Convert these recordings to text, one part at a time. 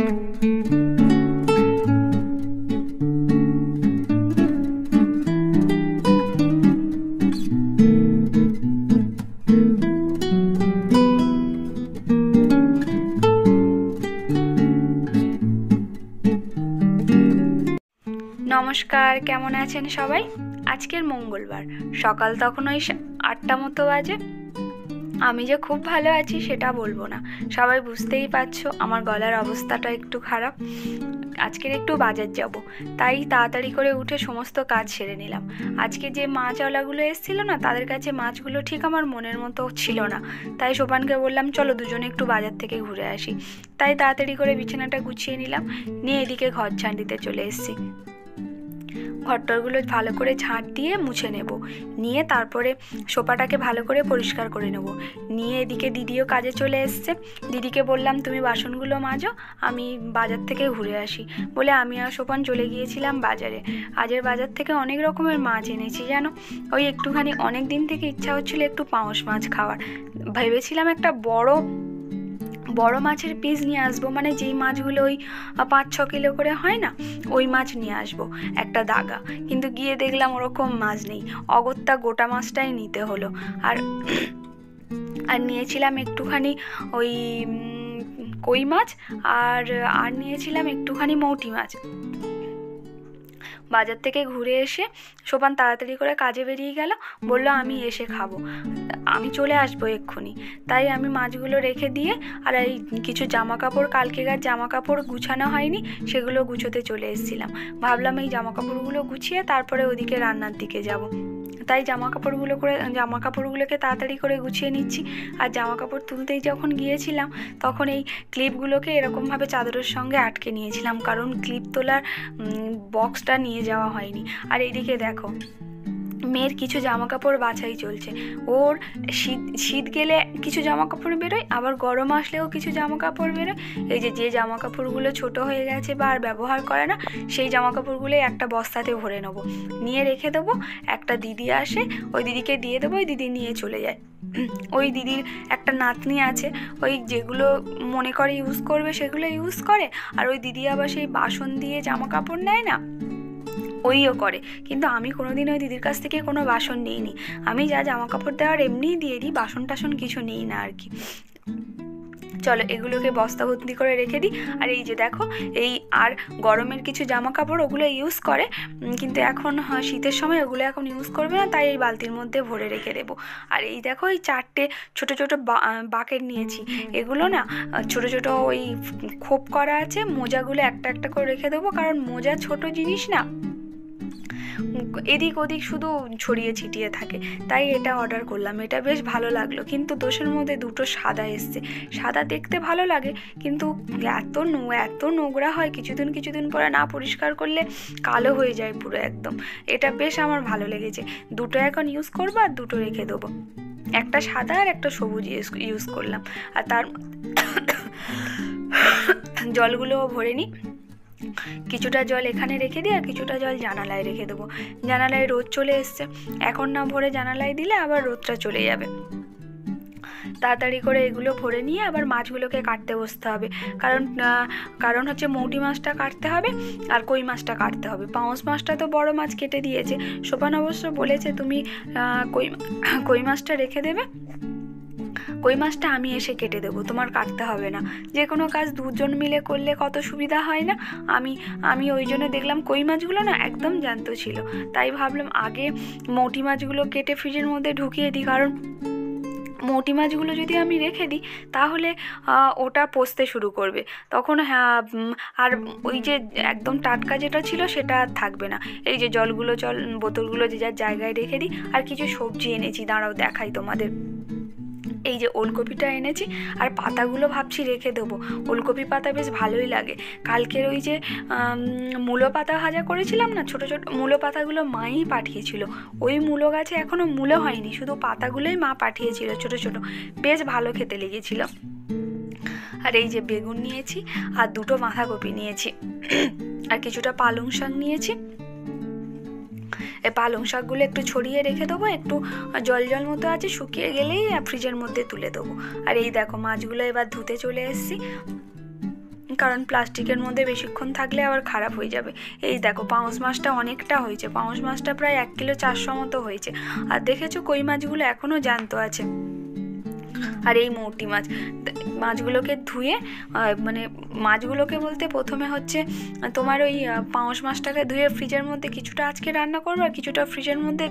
नमस्कार, केमन आছেন सबाई। आजकेर मंगलबार सकाल तखन ओई 8टा मतो बाजे। आमी जे खूब भालो आछि सेटा बोलबो ना, सबाई बुझतेई पारछो आमार गलार अवस्थाटा एकटु खाराप। आजकेर एकटु बाजार जाबो, ताई ताड़ाताड़ी करे उठे समस्त काज सेरे निलाम। आजके जे माछआलागुलो एसेछिलो ना, तादेर काछे माछगुलो ठीक आमार मनेर मतो छिलो ना, ताई सोपानके बोललाम चलो दुजोने एकटु बाजार थेके घुरे आसि। ताई ताड़ाताड़ी करे बिछानाटा गुछिये निलाम, निये एदिके घर झाड़ दिते चले एसेछि। घरटरगुलो भालो करे झाड़ दिए मुछे नेब, निये तारपरे सोफाटाके भालो करे परिष्कार करे नेब। निये एदिके दिदिओ काजे चले एसेছে। दिदिके बोललाम तुमी बासनगुलो माझो, आमी बाजार थेके घुरे आसि बोले आमी आर सोपान चले गिয়েছিলাম बाजारे। आजेर बाजार थेके अनेक रकमेर माछ এনেছি জানো। ওই একটুখানি অনেক দিন থেকে ইচ্ছা হচ্ছিল একটু পাঙাশ মাছ খাওয়ার। ভেবেছিলাম একটা বড় মাছের পিস নিয়ে আসবো, মানে যেই মাছগুলো ওই 5-6 কিলো করে হয় না, ওই মাছ নিয়ে আসবো একটা দাগা। কিন্তু গিয়ে দেখলাম ওরকম মাছ নেই, অগত্যা গোটা মাছটাই নিতে হলো। আর নিয়েছিলাম একটুখানি ওই কই মাছ আর নিয়েছিলাম একটুখানি মৌটি মাছ। বাজার থেকে ঘুরে এসে সোপান তাড়াতাড়ি করে কাজে বেরিয়ে গেল, বলল আমি এসে খাবো, আমি চলে আসবো এক্ষুনি। তাই আমি মাছগুলো রেখে দিয়ে আর এই কিছু জামা কাপড়, কালকেকার জামা কাপড় গুছানো হয়নি, সেগুলো গুছোতে চলে এসেছিলাম। ভাবলাম এই জামা কাপড়গুলো গুছিয়ে তারপরে ওদিকে রান্নার দিকে যাব। তাই জামা কাপড়গুলোকে তাড়াতাড়ি করে গুছিয়ে নিচ্ছি। আর জামা কাপড় তুলতেই যখন গিয়েছিলাম তখন এই ক্লিপগুলোকে এরকমভাবে চাদরের সঙ্গে আটকে নিয়েছিলাম, কারণ ক্লিপ তোলার বক্সটা নিয়ে যাওয়া হয়নি। আর এইদিকে দেখো মেয়ের কিছু জামা কাপড় বাছাই চলছে। ওর শীত গেলে কিছু জামা কাপড় বেরোয়, আবার গরম আসলেও কিছু জামা কাপড় বেরোয়। এই যে জামা কাপড়গুলো ছোট হয়ে গেছে বা আর ব্যবহার করে না, সেই জামা কাপড়গুলোই একটা বস্তাতে ভরে নেবো, নিয়ে রেখে দেবো। একটা দিদি আসে, ওই দিদিকে দিয়ে দেবো, ওই দিদি নিয়ে চলে যায়। ওই দিদির একটা নাতনি আছে, ওই যেগুলো মনে করে ইউজ করবে সেগুলো ইউজ করে। আর ওই দিদি আবার সেই বাসন দিয়ে জামা কাপড় নেয় না, ওইও করে। কিন্তু আমি কোনোদিন ওই দিদির কাছ থেকে কোনো বাসন নিইনি। আমি যা জামা কাপড় দেওয়ার এমনিই দিয়ে দিই, বাসন টাসন কিছু নিই না আর কি। চলো এগুলোকে বস্তা ভর্তি করে রেখে দিই। আর এই যে দেখো এই আর গরমের কিছু জামা কাপড় ওগুলো ইউজ করে, কিন্তু এখন শীতের সময় ওগুলো এখন ইউজ করবে না, তাই এই বালতির মধ্যে ভরে রেখে দেবো। আর এই দেখো এই 4টে ছোট ছোট বাকেট নিয়েছি, এগুলো না ছোট ছোট ওই খোপ করা আছে। মোজাগুলো একটা একটা করে রেখে দেবো, কারণ মোজা ছোট জিনিস না, এদিক ওদিক শুধু ছড়িয়ে ছিটিয়ে থাকে। তাই এটা অর্ডার করলাম, এটা বেশ ভালো লাগলো। কিন্তু দোষের মধ্যে দুটো সাদা এসছে। সাদা দেখতে ভালো লাগে, কিন্তু এত নোংরা হয়, কিছুদিন পরে না পরিষ্কার করলে কালো হয়ে যায় পুরো একদম। এটা বেশ আমার ভালো লেগেছে। দুটো এখন ইউজ করবো আর দুটো রেখে দেবো, একটা সাদা আর একটা সবুজ ইউজ করলাম। আর তার জলগুলো ভরে নিই। কিছুটা জল এখানে রেখে দিই আর কিছুটা জল জানালায় রেখে দেবো। জানালায় রোদ চলে এসছে, এখন না ভরে জানালায় দিলে আবার রোদটা চলে যাবে। তাড়াতাড়ি করে এগুলো ভরে নিয়ে আবার মাছগুলোকে কাটতে বসতে হবে, কারণ হচ্ছে মৌটি মাছটা কাটতে হবে আর কই মাছটা কাটতে হবে। পাঙাশ মাছটা তো বড় মাছ কেটে দিয়েছে, সোপান অবশ্য বলেছে তুমি কই মাছটা রেখে দেবে, কই মাছটা আমি এসে কেটে দেবো, তোমার কাটতে হবে না। যে কোনো কাজ দুজন মিলে করলে কত সুবিধা হয় না। আমি ওই জন্য দেখলাম কই মাছগুলো না একদম জ্যান্ত ছিল, তাই ভাবলাম আগে মৌটি মাছগুলো কেটে ফ্রিজের মধ্যে ঢুকিয়ে দিই, কারণ মৌটি মাছগুলো যদি আমি রেখে দিই তাহলে ওটা পচতে শুরু করবে, তখন আর ওই যে একদম টাটকা যেটা ছিল সেটা আর থাকবে না। এই যে বোতলগুলো যে যার জায়গায় রেখে দিই। আর কিছু সবজি এনেছি, দাঁড়াও দেখাই তোমাদের। এই যে ওলকপিটা এনেছি, আর পাতাগুলো ভাবছি রেখে দেবো। ওলকপি পাতা বেশ ভালোই লাগে। কালকের ওই যে মূলো পাতা ভাজা করেছিলাম না, ছোট ছোট মূলো পাতাগুলো মাই পাঠিয়েছিল। ওই মূলো গাছে এখনও মূলো হয়নি, শুধু পাতাগুলোই মা পাঠিয়েছিল ছোট ছোট, বেশ ভালো খেতে লেগেছিল। আর এই যে বেগুন নিয়েছি, আর দুটো বাঁধাকপি নিয়েছি, আর কিছুটা পালং শাক নিয়েছি। এই পালং শাকগুলো একটু ছড়িয়ে রেখে দেবো, একটু জল মতো আছে, শুকিয়ে গেলেই ফ্রিজের মধ্যে তুলে দেবো। আর এই দেখো মাছগুলো এবার ধুতে চলে এসেছি। কারণ প্লাস্টিকের মধ্যে বেশিক্ষণ থাকলে আবার খারাপ হয়ে যাবে। এই দেখো পাঙস মাছটা অনেকটা হয়েছে, পাঙস মাছটা প্রায় 1 কিলো 400 মতো হয়েছে। আর দেখেছো কই মাছগুলো এখনও জ্যান্ত আছে। আর এই মৌটি মাছগুলোকে ধুয়ে মানে মাছগুলোকে বলতে প্রথমে হচ্ছে তোমার ওই পাঙস মাছটাকে ধুয়ে ফ্রিজের মধ্যে কিছুটা আজকে রান্না করবো আর কিছুটা ফ্রিজের মধ্যে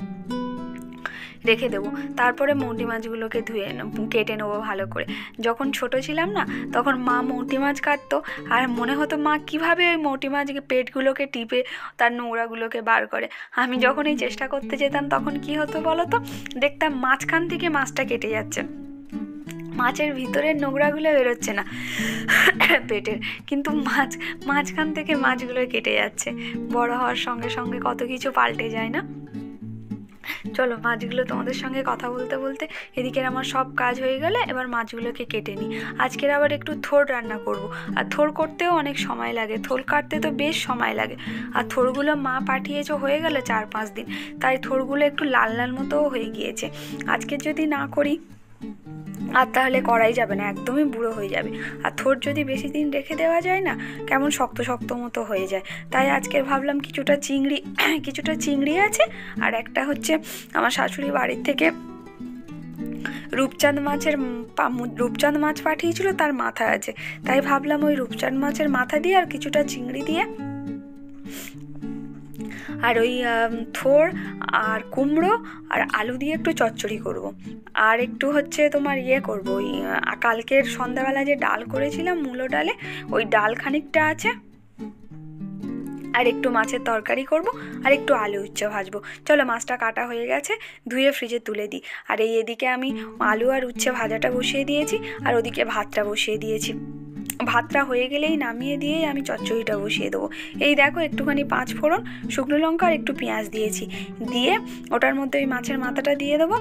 রেখে দেবো। তারপরে মৌটি মাছগুলোকে ধুয়ে কেটে নেবো ভালো করে। যখন ছোট ছিলাম না তখন মা মৌটি মাছ কাটতো, আর মনে হতো মা কীভাবে ওই মৌটি মাছকে পেটগুলোকে টিপে তার নোংরাগুলোকে বার করে। আমি যখন এই চেষ্টা করতে যেতাম তখন কি হতো বলো তো, দেখতাম মাঝখান থেকে মাছটা কেটে যাচ্ছে, মাছের ভিতরের নোংরাগুলো বেরোচ্ছে না পেটের, কিন্তু মাঝখান থেকে মাছগুলো কেটে যাচ্ছে। বড় হওয়ার সঙ্গে সঙ্গে কত কিছু পাল্টে যায় না। চলো মাছগুলো তোমাদের সঙ্গে কথা বলতে বলতে এদিকের আমার সব কাজ হয়ে গেলে এবার মাছগুলোকে কেটে নিই। আজকের আবার একটু থোড় রান্না করব, আর থোড় করতেও অনেক সময় লাগে, থোড় কাটতে তো বেশ সময় লাগে। আর থোড়গুলো মা পাঠিয়েছে হয়ে গেল 4-5 দিন, তাই থোড়গুলো একটু লাল লাল মতোও হয়ে গিয়েছে। আজকে যদি না করি আর তাহলে করাই যাবে না, একদমই বুড়ো হয়ে যাবে। আর থোড় যদি বেশি দিন রেখে দেওয়া যায় না কেমন শক্ত শক্ত মতো হয়ে যায়। তাই আজকে ভাবলাম কিছুটা চিংড়ি আছে, আর একটা হচ্ছে আমার শাশুড়ি বাড়ির থেকে রূপচাঁদ মাছ পাঠিয়েছিল, তার মাথা আছে, তাই ভাবলাম ওই রূপচাঁদ মাছের মাথা দিয়ে আর কিছুটা চিংড়ি দিয়ে আর ওই থোড় আর কুমড়ো আর আলু দিয়ে একটু চচ্চড়ি করব। আর একটু হচ্ছে তোমার করব, ওই কালকের সন্ধ্যাবেলা যে ডাল করেছিলাম মূলো ডালে, ওই ডাল খানিকটা আছে, আর একটু মাছের তরকারি করব, আর একটু আলু উচ্ছে ভাজবো। চলো মাছটা কাটা হয়ে গেছে, ধুয়ে ফ্রিজে তুলে দিই। আর এদিকে আমি আলু আর উচ্ছে ভাজাটা বসিয়ে দিয়েছি, আর ওদিকে ভাতটা বসিয়ে দিয়েছি। ভাতটা হয়ে গেলেই নামিয়ে দিয়েই আমি চচ্চড়িটা বসিয়ে দেবো। এই দেখো একটুখানি 5 ফোড়ন, শুকনো লঙ্কা আর একটু পেঁয়াজ দিয়েছি, দিয়ে ওটার মধ্যে ওই মাছের মাথাটা দিয়ে দেবো,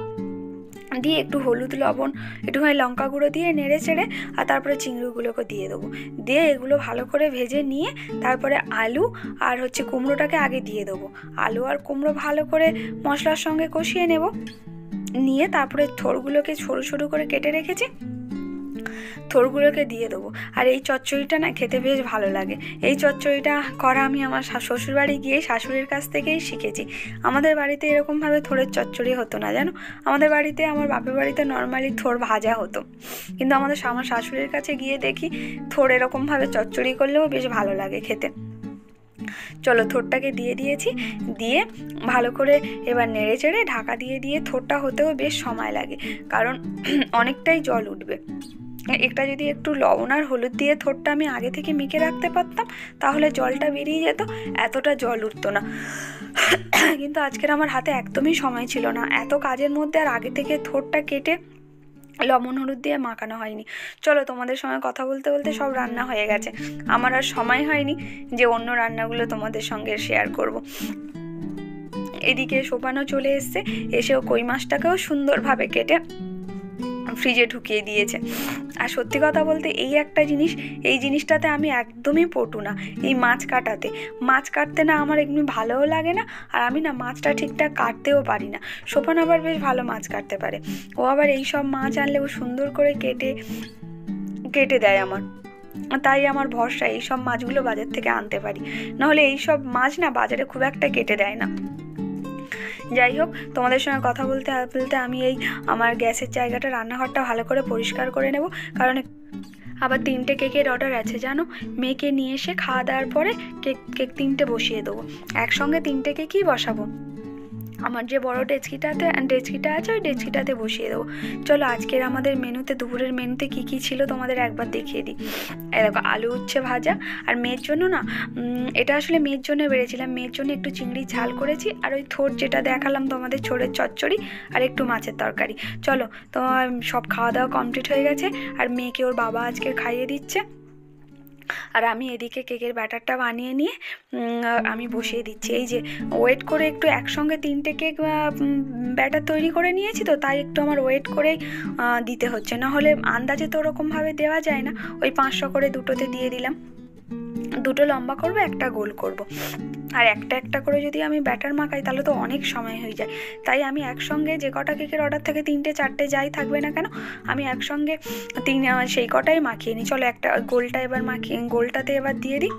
দিয়ে একটু হলুদ লবণ একটুখানি লঙ্কা গুঁড়ো দিয়ে নেড়ে চেড়ে আর তারপরে চিংড়িগুলোকে দিয়ে দেবো। দিয়ে এগুলো ভালো করে ভেজে নিয়ে তারপরে আলু আর হচ্ছে কুমড়োটাকে আগে দিয়ে দেবো। আলু আর কুমড়ো ভালো করে মশলার সঙ্গে কষিয়ে নেব, নিয়ে তারপরে থোড়গুলোকে সরু সরু করে কেটে রেখেছি, থোড়গুলোকে দিয়ে দেবো। আর এই চচ্চড়িটা না খেতে বেশ ভালো লাগে। এই চচ্চড়িটা করা আমি আমার শ্বশুরবাড়ি গিয়ে শাশুড়ির কাছ থেকেই শিখেছি। আমাদের বাড়িতে এরকমভাবে থোড়ের চচ্চড়ি হতো না জানো। আমাদের বাড়িতে, আমার বাপের বাড়িতে নর্মালি থোড় ভাজা হতো, কিন্তু আমার শাশুড়ির কাছে গিয়ে দেখি থোড় এরকমভাবে চচ্চড়ি করলেও বেশ ভালো লাগে খেতে। চলো থোড়টাকে দিয়ে দিয়েছি, দিয়ে ভালো করে এবার নেড়ে চেড়ে ঢাকা দিয়ে থোড়টা হতেও বেশ সময় লাগে, কারণ অনেকটাই জল উঠবে। একটা যদি একটু লবণ আর হলুদ দিয়ে থোড়টা আমি আগে থেকে মেখে রাখতে পারতাম তাহলে জলটা বেরিয়ে যেত, এতটা জল উঠতো না। কিন্তু আজকের আমার হাতে একদমই সময় ছিল না, এত কাজের মধ্যে আর আগে থেকে থোড়টা কেটে লবণ হলুদ দিয়ে মাখানো হয়নি। চলো তোমাদের সঙ্গে কথা বলতে বলতে সব রান্না হয়ে গেছে, আমার আর সময় হয়নি যে অন্য রান্নাগুলো তোমাদের সঙ্গে শেয়ার করব। এদিকে শোভানো চলে এসছে, এসেও কই মাছটাকেও সুন্দরভাবে কেটে ফ্রিজে ঢুকিয়ে দিয়েছে। আর সত্যি কথা বলতে এই একটা জিনিস, এই জিনিসটাতে আমি একদমই পটু না, এই মাছ কাটতে না আমার এমনি ভালোও লাগে না, আর আমি না মাছটা ঠিকঠাক কাটতেও পারি না। শোভান আবার বেশ ভালো মাছ কাটতে পারে, ও আবার এই সব মাছ আনলে ও সুন্দর করে কেটে দেয় আমার, তাই আমার ভরসা এই সব মাছগুলো বাজার থেকে আনতে পারি, নাহলে এই সব মাছ না বাজারে খুব একটা কেটে দেয় না। যাই হোক, তোমাদের সঙ্গে কথা বলতে বলতে আমি এই আমার গ্যাসের জায়গাটা, রান্নাঘরটা ভালো করে পরিষ্কার করে নেব, কারণ আবার 3টে কেকের অর্ডার আছে জানো। মেয়েকে নিয়ে এসে খাওয়া দাওয়ার পরে কেক 3টে বসিয়ে দেবো, একসঙ্গে 3টে কেকই বসাবো। আমার যে বড় ডেচকিটা আছে ওই ডেচকিটাতে বসিয়ে দেবো। চলো আজকের আমাদের দুপুরের মেনুতে কী ছিল তোমাদের একবার দেখিয়ে দিই। দেখো আলু উচ্ছে ভাজা, আর মেয়ের জন্য না এটা আসলে মেয়ের জন্য বেড়েছিলাম, মেয়ের জন্য একটু চিংড়ির ঝাল করেছি, আর ওই থোড় যেটা দেখালাম তোমাদের ছোড়ের চচ্চড়ি, আর একটু মাছের তরকারি। চলো তোমার সব খাওয়া দাওয়া কমপ্লিট হয়ে গেছে, আর মেয়েকে ওর বাবা আজকে খাইয়ে দিচ্ছে, আর আমি এদিকে কেকের ব্যাটারটা বানিয়ে নিয়ে আমি বসিয়ে দিচ্ছি। এই যে ওয়েট করে একটু একসঙ্গে 3টে কেক ব্যাটার তৈরি করে নিয়েছি, তো তাই একটু আমার ওয়েট করেই দিতে হচ্ছে, না হলে আন্দাজে তো ওরকমভাবে দেওয়া যায় না। ওই 500 করে দুটোতে দিয়ে দিলাম, দুটো লম্বা করব, একটা গোল করব। আর একটা একটা করে যদি আমি ব্যাটার মাখাই তাহলে তো অনেক সময় হয়ে যায়। তাই আমি একসঙ্গে যে কটা কেকের অর্ডার থাকে 3টে 4টে যাই থাকবে না কেন, আমি একসঙ্গে সেই কটাই মাখিয়ে নিই। চলো একটা গোলটা এবার গোলটাতে এবার দিয়ে দিই।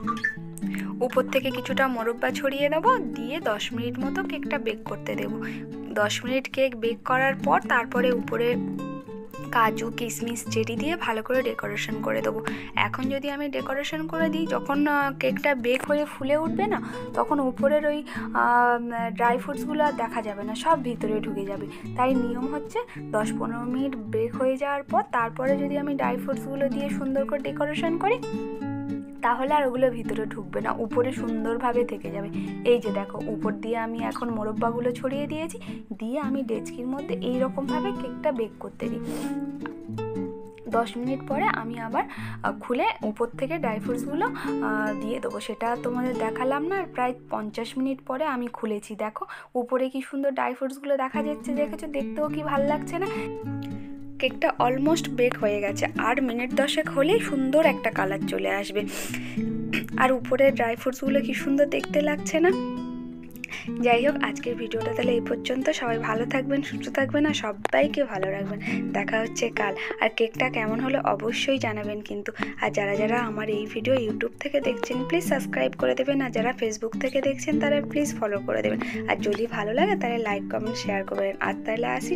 উপর থেকে কিছুটা মোরব্বা ছড়িয়ে দেবো, দিয়ে 10 মিনিট মতো কেকটা বেক করতে দেবো। 10 মিনিট কেক বেক করার পর তারপরে উপরে কাজু কিশমিশ চেরি দিয়ে ভালো করে ডেকোরেশন করে দেবো। এখন যদি আমি ডেকোরেশন করে দিই, যখন কেকটা বেক হয়ে ফুলে উঠবে না, তখন উপরের ওই ড্রাই ফ্রুটসগুলো আর দেখা যাবে না, সব ভিতরে ঢুকে যাবে। তাই নিয়ম হচ্ছে 10-15 মিনিট বেক হয়ে যাওয়ার পর তারপরে যদি আমি ড্রাই ফ্রুটসগুলো দিয়ে সুন্দর করে ডেকোরেশন করি, তাহলে আর ওগুলো ভিতরে ঢুকবে না, উপরে সুন্দরভাবে থেকে যাবে। এই যে দেখো, উপর দিয়ে আমি এখন মোরব্বাগুলো ছড়িয়ে দিয়েছি, দিয়ে আমি ডেচকির মধ্যে এইরকমভাবে কেকটা বেক করতে দিই। 10 মিনিট পরে আমি আবার খুলে উপর থেকে ড্রাই ফ্রুটসগুলো দিয়ে দেবো। সেটা তোমাদের দেখালাম না। প্রায় 50 মিনিট পরে আমি খুলেছি, দেখো উপরে কি সুন্দর ড্রাই ফ্রুটসগুলো দেখা যাচ্ছে, দেখেছো? দেখতেও কি ভালো লাগছে না? কেকটা অলমোস্ট বেক হয়ে গেছে, আর মিনিট 10 হলেই সুন্দর একটা কালার চলে আসবে। আর উপরে ড্রাই ফ্রুটসগুলো কি সুন্দর দেখতে লাগছে না? যাই হোক, আজকের ভিডিওটা তাহলে এই পর্যন্ত। সবাই ভালো থাকবেন, সুস্থ থাকবেন, আর সবাইকে ভালো রাখবেন। দেখা হচ্ছে কাল। আর কেকটা কেমন হলো অবশ্যই জানাবেন কিন্তু। আর যারা যারা আমার এই ভিডিও ইউটিউব থেকে দেখছেন প্লিজ সাবস্ক্রাইব করে দেবেন, আর যারা ফেসবুক থেকে দেখছেন তারা প্লিজ ফলো করে দেবেন। আর যদি ভালো লাগে তাহলে লাইক কমেন্ট শেয়ার করবেন। আর তাহলে আসি।